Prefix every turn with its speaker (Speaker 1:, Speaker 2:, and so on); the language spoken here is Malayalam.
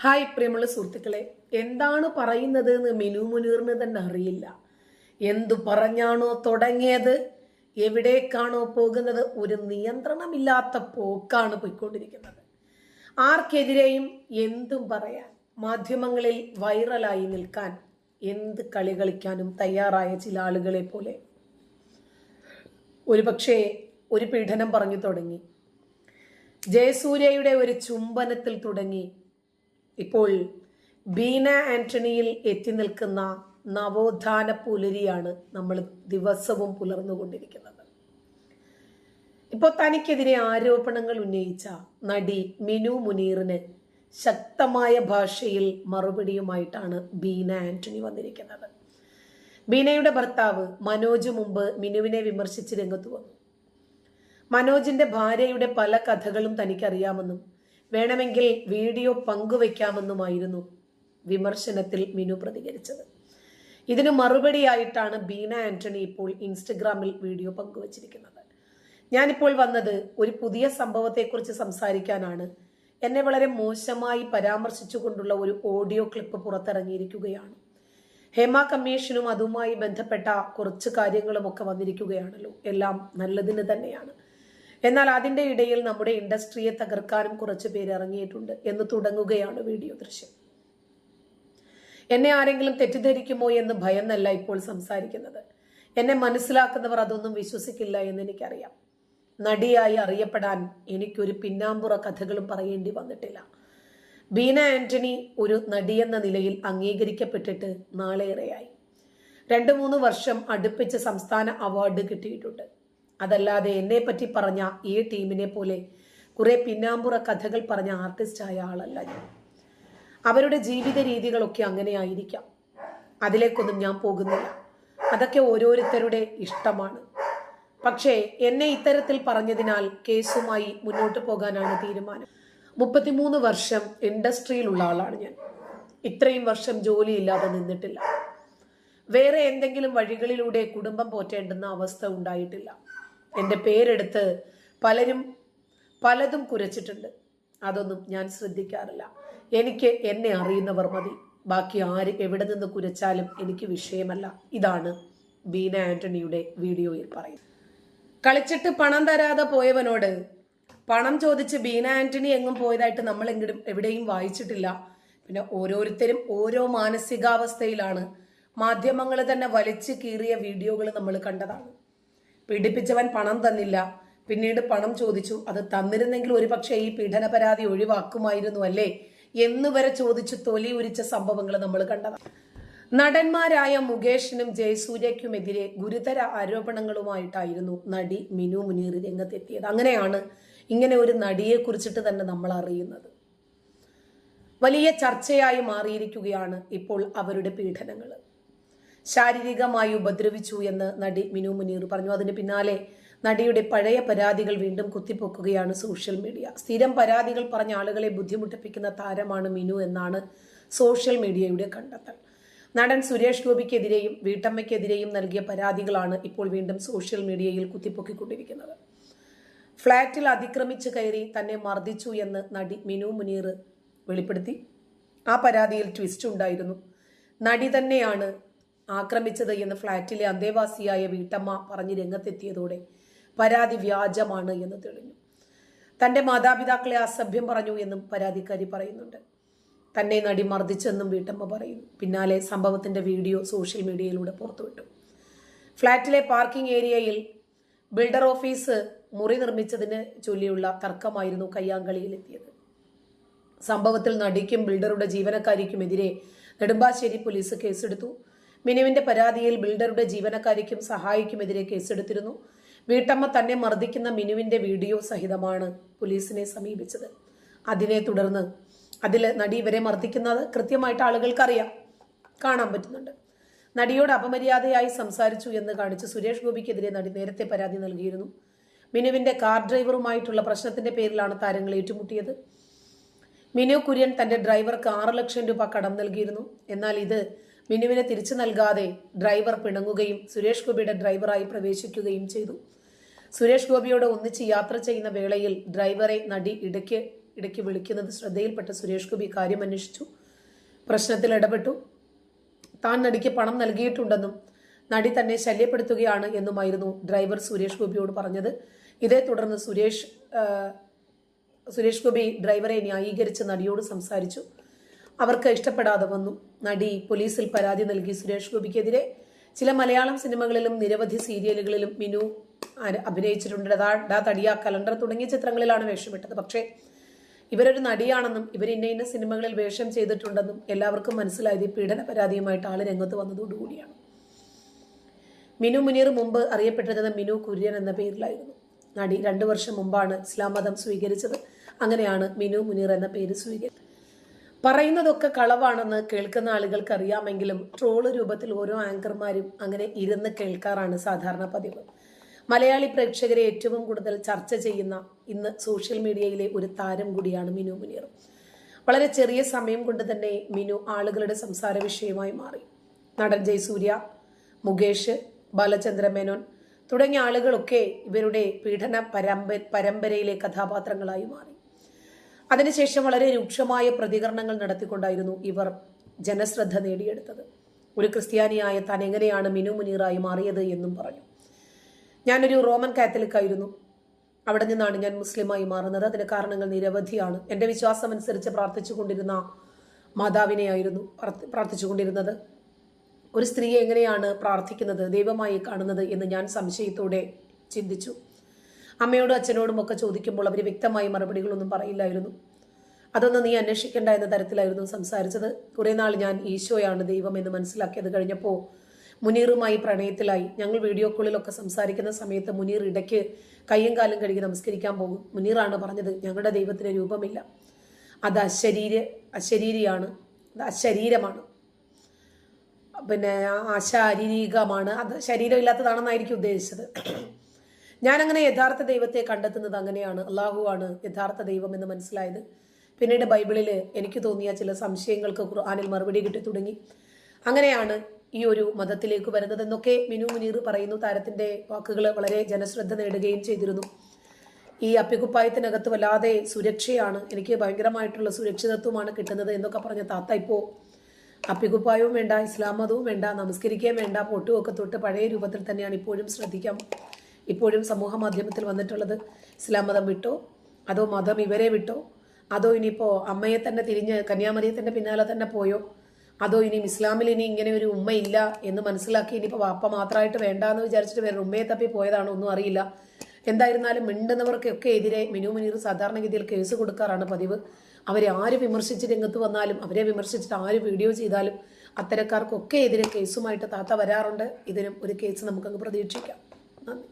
Speaker 1: ഹായ് പ്രിയമുള്ള സുഹൃത്തുക്കളെ, എന്താണ് പറയുന്നത് എന്ന് മിനു മുനീറിന് തന്നെ അറിയില്ല. എന്തു പറഞ്ഞാണോ തുടങ്ങിയത്, എവിടേക്കാണോ പോകുന്നത്, ഒരു നിയന്ത്രണമില്ലാത്ത പോക്കാണ് പോയിക്കൊണ്ടിരിക്കുന്നത്. ആർക്കെതിരെയും എന്തും പറയാൻ, മാധ്യമങ്ങളിൽ വൈറലായി നിൽക്കാൻ, എന്ത് കളി കളിക്കാനും തയ്യാറായ ചില ആളുകളെ പോലെ. ഒരുപക്ഷെ ഒരു പീഡനം പറഞ്ഞു തുടങ്ങി, ജയസൂര്യയുടെ ഒരു ചുംബനത്തിൽ തുടങ്ങി, ഇപ്പോൾ ബീന ആന്റണിയിൽ എത്തി നിൽക്കുന്ന നവോത്ഥാന പുലരിയാണ് നമ്മൾ ദിവസവും പുലർന്നുകൊണ്ടിരിക്കുന്നത്. ഇപ്പോൾ തനിക്കെതിരെ ആരോപണങ്ങൾ ഉന്നയിച്ച നടി മിനു മുനീറിന് ശക്തമായ ഭാഷയിൽ മറുപടിയുമായിട്ടാണ് ബീന ആന്റണി വന്നിരിക്കുന്നത്. ബീനയുടെ ഭർത്താവ് മനോജ് മുമ്പ് മിനുവിനെ വിമർശിച്ച് രംഗത്ത് വന്നു. മനോജിന്റെ ഭാര്യയുടെ പല കഥകളും തനിക്കറിയാമെന്നും വേണമെങ്കിൽ വീഡിയോ പങ്കുവയ്ക്കാമെന്നുമായിരുന്നു വിമർശനത്തിൽ മിനു പ്രതികരിച്ചത്. ഇതിനു മറുപടിയായിട്ടാണ് ബീന ആന്റണി ഇപ്പോൾ ഇൻസ്റ്റഗ്രാമിൽ വീഡിയോ പങ്കുവച്ചിരിക്കുന്നത്. ഞാനിപ്പോൾ വന്നത് ഒരു പുതിയ സംഭവത്തെക്കുറിച്ച് സംസാരിക്കാനാണ്. എന്നെ വളരെ മോശമായി പരാമർശിച്ചുകൊണ്ടുള്ള ഒരു ഓഡിയോ ക്ലിപ്പ് പുറത്തിറങ്ങിയിരിക്കുകയാണ്. ഹേമ കമ്മീഷനും അതുമായി ബന്ധപ്പെട്ട കുറച്ച് കാര്യങ്ങളും ഒക്കെ വന്നിരിക്കുകയാണല്ലോ. എല്ലാം നല്ലതിന് തന്നെയാണ്. എന്നാൽ അതിന്റെ ഇടയിൽ നമ്മുടെ ഇൻഡസ്ട്രിയെ തകർക്കാനും കുറച്ച് പേര് ഇറങ്ങിയിട്ടുണ്ട് എന്ന് തുടങ്ങുകയാണ് വീഡിയോ ദൃശ്യം. എന്നെ ആരെങ്കിലും തെറ്റിദ്ധരിക്കുമോ എന്ന് ഭയന്നല്ല ഇപ്പോൾ സംസാരിക്കുന്നത്. എന്നെ മനസ്സിലാക്കുന്നവർ അതൊന്നും വിശ്വസിക്കില്ല എന്ന് എനിക്കറിയാം. നടിയായി അറിയപ്പെടാൻ എനിക്കൊരു പിന്നാമ്പുറ കഥകളും പറയേണ്ടി വന്നിട്ടില്ല. ബീന ആന്റണി ഒരു നടിയെന്ന നിലയിൽ അംഗീകരിക്കപ്പെട്ടിട്ട് നാളേറെയായി. 2-3 വർഷം അടുപ്പിച്ച് സംസ്ഥാന അവാർഡ് കിട്ടിയിട്ടുണ്ട്. അതല്ലാതെ എന്നെ പറ്റി പറഞ്ഞ ഈ ടീമിനെ പോലെ കുറെ പിന്നാമ്പുറ കഥകൾ പറഞ്ഞ ആർട്ടിസ്റ്റായ ആളല്ല ഞാൻ. അവരുടെ ജീവിത രീതികളൊക്കെ അങ്ങനെ ആയിരിക്കാം. അതിലേക്കൊന്നും ഞാൻ പോകുന്നില്ല. അതൊക്കെ ഓരോരുത്തരുടെ ഇഷ്ടമാണ്. പക്ഷേ എന്നെ ഇത്തരത്തിൽ പറഞ്ഞതിനാൽ കേസുമായി മുന്നോട്ട് പോകാനാണ് തീരുമാനം. 33 വർഷം ഇൻഡസ്ട്രിയിലുള്ള ആളാണ് ഞാൻ. ഇത്രയും വർഷം ജോലിയില്ലാതെ നിന്നിട്ടില്ല. വേറെ എന്തെങ്കിലും വഴികളിലൂടെ കുടുംബം പോറ്റേണ്ടുന്ന അവസ്ഥ ഉണ്ടായിട്ടില്ല. എൻ്റെ പേരെടുത്ത് പലരും പലതും കുരച്ചിട്ടുണ്ട്. അതൊന്നും ഞാൻ ശ്രദ്ധിക്കാറില്ല. എനിക്ക് എന്നെ അറിയുന്നവർ മതി. ബാക്കി ആര് എവിടെ നിന്ന് കുരച്ചാലും എനിക്ക് വിഷയമല്ല. ഇതാണ് ബീന ആന്റണിയുടെ വീഡിയോയിൽ പറയുന്നത്. കളിച്ചിട്ട് പണം തരാതെ പോയവനോട് പണം ചോദിച്ച് ബീന ആന്റണി എങ്ങും പോയതായിട്ട് നമ്മൾ എവിടെയും വായിച്ചിട്ടില്ല. പിന്നെ ഓരോരുത്തരും ഓരോ മാനസികാവസ്ഥയിലാണ്. മാധ്യമങ്ങൾ തന്നെ വലിച്ചു കീറിയ വീഡിയോകൾ നമ്മൾ കണ്ടതാണ്. പീഡിപ്പിച്ചവൻ പണം തന്നില്ല, പിന്നീട് പണം ചോദിച്ചു. അത് തന്നിരുന്നെങ്കിൽ ഒരുപക്ഷെ ഈ പീഡന പരാതി ഒഴിവാക്കുമായിരുന്നു അല്ലേ എന്ന് വരെ ചോദിച്ചു തൊലി ഉരിച്ച സംഭവങ്ങൾ നമ്മൾ കണ്ടതാണ്. നടന്മാരായ മുകേഷിനും ജയസൂര്യയ്ക്കുമെതിരെ ഗുരുതര ആരോപണങ്ങളുമായിട്ടായിരുന്നു നടി മിനു മുനീർ രംഗത്തെത്തിയത്. അങ്ങനെയാണ് ഇങ്ങനെ ഒരു നടിയെ കുറിച്ചിട്ട് തന്നെ നമ്മൾ അറിയുന്നത്. വലിയ ചർച്ചയായി മാറിയിരിക്കുകയാണ് ഇപ്പോൾ അവരുടെ പീഡനങ്ങൾ. ശാരീരികമായി ഉപദ്രവിച്ചു എന്ന് നടി മിനു മുനീർ പറഞ്ഞു. അതിന് പിന്നാലെ നടിയുടെ പഴയ പരാതികൾ വീണ്ടും കുത്തിപ്പൊക്കുകയാണ് സോഷ്യൽ മീഡിയ. സ്ഥിരം പരാതികൾ പറഞ്ഞ ആളുകളെ ബുദ്ധിമുട്ടിപ്പിക്കുന്ന താരമാണ് മിനു എന്നാണ് സോഷ്യൽ മീഡിയയുടെ കണ്ടെത്തൽ. നടൻ സുരേഷ് ഗോപിക്കെതിരെയും വീട്ടമ്മയ്ക്കെതിരെയും നൽകിയ പരാതികളാണ് ഇപ്പോൾ വീണ്ടും സോഷ്യൽ മീഡിയയിൽ കുത്തിപ്പൊക്കിക്കൊണ്ടിരിക്കുന്നത്. ഫ്ളാറ്റിൽ അതിക്രമിച്ച് കയറി തന്നെ മർദ്ദിച്ചു എന്ന് നടി മിനു മുനീർ വെളിപ്പെടുത്തി. ആ പരാതിയിൽ ട്വിസ്റ്റ് ഉണ്ടായിരുന്നു. നടി തന്നെയാണ് ആക്രമിച്ചത് എന്ന് ഫ്ളാറ്റിലെ അന്തേവാസിയായ വീട്ടമ്മ പറഞ്ഞ് രംഗത്തെത്തിയതോടെ പരാതി വ്യാജമാണ് എന്ന് തെളിഞ്ഞു. തന്റെ മാതാപിതാക്കളെ അസഭ്യം പറഞ്ഞു എന്നും പരാതിക്കാരി പറയുന്നുണ്ട്. തന്നെ നടി മർദ്ദിച്ചെന്നും വീട്ടമ്മ പറയുന്നു. പിന്നാലെ സംഭവത്തിന്റെ വീഡിയോ സോഷ്യൽ മീഡിയയിലൂടെ പുറത്തുവിട്ടു. ഫ്ളാറ്റിലെ പാർക്കിംഗ് ഏരിയയിൽ ബിൽഡർ ഓഫീസ് മുറി നിർമ്മിച്ചതിന് ചൊല്ലിയുള്ള തർക്കമായിരുന്നു കയ്യാങ്കളിയിലെത്തിയത്. സംഭവത്തിൽ നടിക്കും ബിൽഡറുടെ ജീവനക്കാരിക്കുമെതിരെ നെടുമ്പാശ്ശേരി പോലീസ് കേസെടുത്തു. മിനുവിന്റെ പരാതിയിൽ ബിൽഡറുടെ ജീവനക്കാരിക്കും സഹായിക്കുമെതിരെ കേസെടുത്തിരുന്നു. വീട്ടമ്മ തന്നെ മർദ്ദിക്കുന്ന മിനുവിന്റെ വീഡിയോ സഹിതമാണ് പോലീസിനെ സമീപിച്ചത്. അതിനെ തുടർന്ന് അതിൽ നടി ഇവരെ മർദ്ദിക്കുന്നത് കൃത്യമായിട്ട് ആളുകൾക്കറിയാം, കാണാൻ പറ്റുന്നുണ്ട്. നടിയോട് അപമര്യാദയായി സംസാരിച്ചു എന്ന് കാണിച്ച് സുരേഷ് ഗോപിക്കെതിരെ നടി നേരത്തെ പരാതി നൽകിയിരുന്നു. മിനുവിന്റെ കാർ ഡ്രൈവറുമായിട്ടുള്ള പ്രശ്നത്തിന്റെ പേരിലാണ് താരങ്ങൾ ഏറ്റുമുട്ടിയത്. മിനു കുര്യൻ തന്റെ ഡ്രൈവർക്ക് 6 ലക്ഷം രൂപ കടം നൽകിയിരുന്നു. എന്നാൽ ഇത് മിനുവിനെ തിരിച്ചു നൽകാതെ ഡ്രൈവർ പിണങ്ങുകയും സുരേഷ് ഗോപിയുടെ ഡ്രൈവറായി പ്രവേശിക്കുകയും ചെയ്തു. സുരേഷ് ഗോപിയോട് ഒന്നിച്ച് യാത്ര ചെയ്യുന്ന വേളയിൽ ഡ്രൈവറെ നടി ഇടയ്ക്ക് വിളിക്കുന്നത് ശ്രദ്ധയിൽപ്പെട്ട സുരേഷ് ഗോപി കാര്യം അന്വേഷിച്ചു, പ്രശ്നത്തിൽ ഇടപെട്ടു. താൻ നടിക്ക് പണം നൽകിയിട്ടുണ്ടെന്നും നടി തന്നെ ശല്യപ്പെടുത്തുകയാണ് എന്നുമായിരുന്നു ഡ്രൈവർ സുരേഷ് ഗോപിയോട് പറഞ്ഞത്. ഇതേ തുടർന്ന് സുരേഷ് ഗോപി ഡ്രൈവറെ ന്യായീകരിച്ച് നടിയോട് സംസാരിച്ചു. അവർക്ക് ഇഷ്ടപ്പെടാതെ വന്നു. നടി പോലീസിൽ പരാതി നൽകി. സുരേഷ് ഗോപിക്കെതിരെ ചില മലയാളം സിനിമകളിലും നിരവധി സീരിയലുകളിലും മിനു അഭിനയിച്ചിട്ടുണ്ട്. തടിയ, കലണ്ടർ തുടങ്ങിയ ചിത്രങ്ങളിലാണ് വേഷമിട്ടത്. പക്ഷേ ഇവരൊരു നടിയാണെന്നും ഇവർ ഇന്ന സിനിമകളിൽ വേഷം ചെയ്തിട്ടുണ്ടെന്നും എല്ലാവർക്കും മനസ്സിലായത് പീഡന പരാതിയുമായിട്ട് ആള് രംഗത്ത് വന്നതോടുകൂടിയാണ്. മിനു മുനീർ മുമ്പ് അറിയപ്പെട്ടത് മിനു കുര്യൻ എന്ന പേരിലായിരുന്നു. നടി 2 വർഷം മുമ്പാണ് ഇസ്ലാം മതം സ്വീകരിച്ചത്. അങ്ങനെയാണ് മിനു മുനീർ എന്ന പേര് സ്വീകരിച്ചത്. പറയുന്നതൊക്കെ കളവാണെന്ന് കേൾക്കുന്ന ആളുകൾക്ക് അറിയാമെങ്കിലും ട്രോള് രൂപത്തിൽ ഓരോ ആങ്കർമാരും അങ്ങനെ ഇരുന്ന് കേൾക്കാറാണ് സാധാരണ പതിവ്. മലയാളി പ്രേക്ഷകരെ ഏറ്റവും കൂടുതൽ ചർച്ച ചെയ്യുന്ന ഇന്ന് സോഷ്യൽ മീഡിയയിലെ ഒരു താരം കൂടിയാണ് മിനു മുനീർ. വളരെ ചെറിയ സമയം കൊണ്ട് തന്നെ മിനു ആളുകളുടെ സംസാര വിഷയമായി മാറി. നടൻ ജയസൂര്യ, മുകേഷ്, ബാലചന്ദ്ര മേനോൻ തുടങ്ങിയ ആളുകളൊക്കെ ഇവരുടെ പീഡന പരമ്പരയിലെ കഥാപാത്രങ്ങളായി മാറി. അതിനുശേഷം വളരെ രൂക്ഷമായ പ്രതികരണങ്ങൾ നടത്തിക്കൊണ്ടായിരുന്നു ഇവർ ജനശ്രദ്ധ നേടിയെടുത്തത്. ഒരു ക്രിസ്ത്യാനിയായ താൻ എങ്ങനെയാണ് മിനു മുനീറായി മാറിയത് എന്നും പറഞ്ഞു. ഞാനൊരു റോമൻ കാത്തലിക് ആയിരുന്നു, അവിടെ നിന്നാണ് ഞാൻ മുസ്ലിമായി മാറുന്നത്. അതിന് കാരണങ്ങൾ നിരവധിയാണ്. എൻ്റെ വിശ്വാസം അനുസരിച്ച് പ്രാർത്ഥിച്ചുകൊണ്ടിരുന്ന മാതാവിനെയായിരുന്നു പ്രാർത്ഥിച്ചുകൊണ്ടിരുന്നത്. ഒരു സ്ത്രീയെ എങ്ങനെയാണ് പ്രാർത്ഥിക്കുന്നത്, ദൈവമായി കാണുന്നത് എന്ന് ഞാൻ സംശയത്തോടെ ചിന്തിച്ചു. അമ്മയോടും അച്ഛനോടും ഒക്കെ ചോദിക്കുമ്പോൾ അവർ വ്യക്തമായ മറുപടികളൊന്നും പറയില്ലായിരുന്നു. അതൊന്നും നീ അന്വേഷിക്കേണ്ട എന്ന തരത്തിലായിരുന്നു സംസാരിച്ചത്. കുറെ നാൾ ഞാൻ ഈശോയാണ് ദൈവം എന്ന് മനസ്സിലാക്കിയത് കഴിഞ്ഞപ്പോൾ മുനീറുമായി പ്രണയത്തിലായി. ഞങ്ങൾ വീഡിയോ കോളിലൊക്കെ സംസാരിക്കുന്ന സമയത്ത് മുനീർ ഇടയ്ക്ക് കയ്യും കാലും കഴുകി നമസ്കരിക്കാൻ പോകും. മുനീറാണ് പറഞ്ഞത്, ഞങ്ങളുടെ ദൈവത്തിന് രൂപമില്ല, അത് അശരീരിയാണ്, അത് അശരീരമാണ്, പിന്നെ അശാരീരികമാണ്, അത് ശരീരമില്ലാത്തതാണെന്നായിരിക്കും ഉദ്ദേശിച്ചത്. ഞാനങ്ങനെ യഥാർത്ഥ ദൈവത്തെ കണ്ടെത്തുന്നത് അങ്ങനെയാണ്. അള്ളാഹു ആണ് യഥാർത്ഥ ദൈവം എന്ന് മനസ്സിലായത്. പിന്നീട് ബൈബിളിൽ എനിക്ക് തോന്നിയ ചില സംശയങ്ങൾക്ക് ഖുർആനിൽ മറുപടി കിട്ടി തുടങ്ങി. അങ്ങനെയാണ് ഈ ഒരു മതത്തിലേക്ക് വരുന്നത് എന്നൊക്കെ മിനു മുനീർ പറയുന്നു. താരത്തിന്റെ വാക്കുകൾ വളരെ ജനശ്രദ്ധ നേടുകയും ചെയ്തിരുന്നു. ഈ അപ്പിക്കുപ്പായത്തിനകത്ത് വല്ലാതെ സുരക്ഷയാണ്, എനിക്ക് ഭയങ്കരമായിട്ടുള്ള സുരക്ഷിതത്വമാണ് കിട്ടുന്നത് എന്നൊക്കെ പറഞ്ഞ താത്ത ഇപ്പോൾ അപ്പിക്കുപ്പായവും വേണ്ട, ഇസ്ലാം മതവും വേണ്ട, നമസ്കരിക്കുകയും വേണ്ട, പൊട്ടുമൊക്കെ തൊട്ട് പഴയ രൂപത്തിൽ തന്നെയാണ് ഇപ്പോഴും സമൂഹ മാധ്യമത്തിൽ വന്നിട്ടുള്ളത്. ഇസ്ലാം മതം വിട്ടോ, അതോ മതം ഇവരെ വിട്ടോ, അതോ ഇനിയിപ്പോൾ അമ്മയെ തന്നെ തിരിഞ്ഞ് കന്യാമറിയത്തിൻ്റെ പിന്നാലെ തന്നെ പോയോ, അതോ ഇനിയും ഇസ്ലാമിൽ ഇനി ഇങ്ങനെ ഒരു ഉമ്മയില്ല എന്ന് മനസ്സിലാക്കി ഇനിയിപ്പോൾ വാപ്പ മാത്രമായിട്ട് വേണ്ടാന്ന് വിചാരിച്ചിട്ട് വേറെ ഉമ്മയെ തപ്പി പോയതാണോ ഒന്നും അറിയില്ല. എന്തായിരുന്നാലും മിണ്ടുന്നവർക്കൊക്കെ എതിരെ മിനു മുനീർ സാധാരണഗതിയിൽ കേസ് കൊടുക്കാറാണ് പതിവ്. അവരെ ആര് വിമർശിച്ച് രംഗത്ത് വന്നാലും, അവരെ വിമർശിച്ചിട്ട് ആര് വീഡിയോ ചെയ്താലും അത്തരക്കാർക്കൊക്കെ എതിരെ കേസുമായിട്ട് താത്ത വരാറുണ്ട്. ഇതിനും ഒരു കേസ് നമുക്കങ്ങ് പ്രതീക്ഷിക്കാം. നന്ദി.